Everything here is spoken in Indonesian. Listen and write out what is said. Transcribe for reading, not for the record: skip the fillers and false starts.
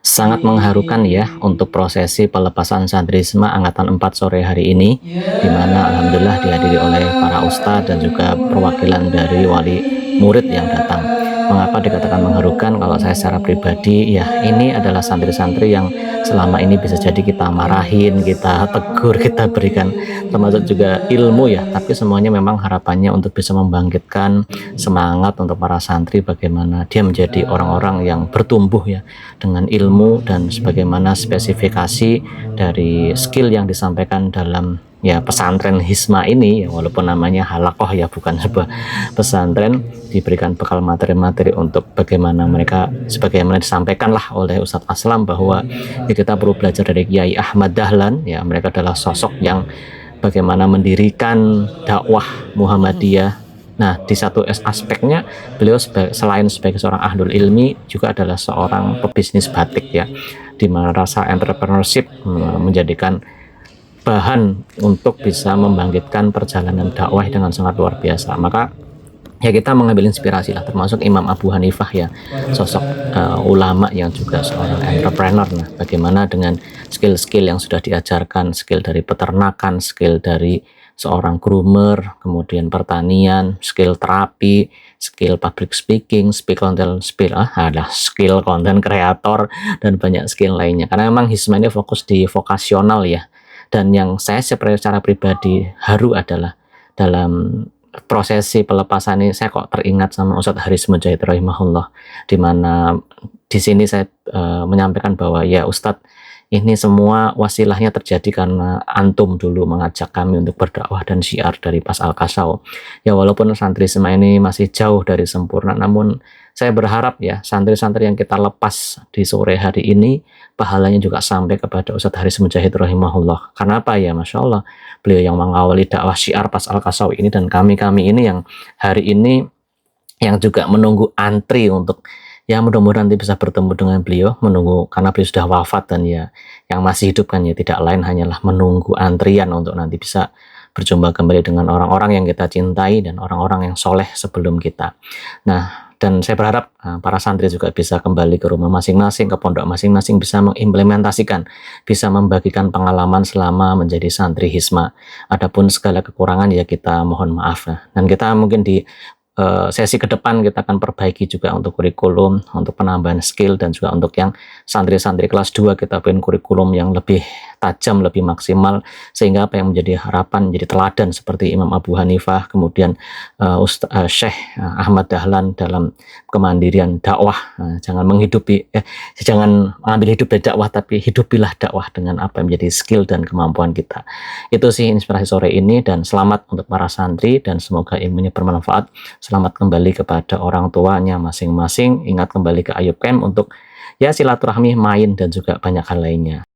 Sangat mengharukan ya untuk prosesi pelepasan santrisme angkatan 4 sore hari ini, di mana alhamdulillah dihadiri oleh para ustadz dan juga perwakilan dari wali murid yang datang. Mengapa dikatakan mengharukan? Kalau saya secara pribadi, ya ini adalah santri-santri yang selama ini bisa jadi kita marahin, kita tegur, kita berikan termasuk juga ilmu ya, tapi semuanya memang harapannya untuk bisa membangkitkan semangat untuk para santri bagaimana dia menjadi orang-orang yang bertumbuh ya dengan ilmu dan sebagaimana spesifikasi dari skill yang disampaikan dalam ya pesantren Hisma ini ya, walaupun namanya halakoh ya bukan sebuah pesantren, diberikan bekal materi-materi untuk bagaimana mereka sebagaimana disampaikan lah oleh Ustadz Aslam bahwa ya, kita perlu belajar dari Kiai Ahmad Dahlan ya, mereka adalah sosok yang bagaimana mendirikan dakwah Muhammadiyah. Nah, di satu aspeknya beliau selain sebagai seorang ahlul ilmi juga adalah seorang pebisnis batik ya, di mana rasa entrepreneurship menjadikan bahan untuk bisa membangkitkan perjalanan dakwah dengan sangat luar biasa. Maka ya kita mengambil inspirasi lah, termasuk Imam Abu Hanifah ya, sosok ulama yang juga seorang entrepreneur. Nah, bagaimana dengan skill-skill yang sudah diajarkan, skill dari peternakan, skill dari seorang groomer, kemudian pertanian, skill terapi, skill public speaking, skill content creator, dan banyak skill lainnya. Karena memang Hisma ini fokus di vokasional ya. Dan yang saya secara pribadi haru adalah dalam prosesi pelepasan ini saya kok teringat sama Ustadz Haris Mujahid rahimahullah, di mana di sini saya menyampaikan bahwa ya Ustadz, ini semua wasilahnya terjadi karena antum dulu mengajak kami untuk berdakwah dan syiar dari Pas Al-Kasau. Ya walaupun santrisme ini masih jauh dari sempurna, namun saya berharap ya santri-santri yang kita lepas di sore hari ini pahalanya juga sampai kepada Ustadz Haris Mujahid rahimahullah. Karena apa ya, Masya Allah, beliau yang mengawali dakwah syiar Pas Al-Kasau ini, dan kami-kami ini yang hari ini yang juga menunggu antri untuk ya mudah-mudahan nanti bisa bertemu dengan beliau, menunggu karena beliau sudah wafat, dan ya yang masih hidup kan ya tidak lain hanyalah menunggu antrian untuk nanti bisa berjumpa kembali dengan orang-orang yang kita cintai dan orang-orang yang soleh sebelum kita. Nah, dan saya berharap para santri juga bisa kembali ke rumah masing-masing, ke pondok masing-masing, bisa mengimplementasikan, bisa membagikan pengalaman selama menjadi santri Hisma. Adapun segala kekurangan ya kita mohon maaf. Dan kita mungkin di sesi ke depan kita akan perbaiki juga untuk kurikulum, untuk penambahan skill, dan juga untuk yang santri-santri kelas 2 kita bikin kurikulum yang lebih tajam, lebih maksimal, sehingga apa yang menjadi harapan, menjadi teladan seperti Imam Abu Hanifah, kemudian Syekh Ahmad Dahlan dalam kemandirian dakwah. Jangan jangan mengambil hidup dari dakwah, tapi hidupilah dakwah dengan apa yang menjadi skill dan kemampuan kita. Itu sih inspirasi sore ini, dan selamat untuk para santri dan semoga ilmunya bermanfaat. Selamat kembali kepada orang tuanya masing-masing. Ingat kembali ke Ayub Camp untuk ya silaturahmi, main, dan juga banyak hal lainnya.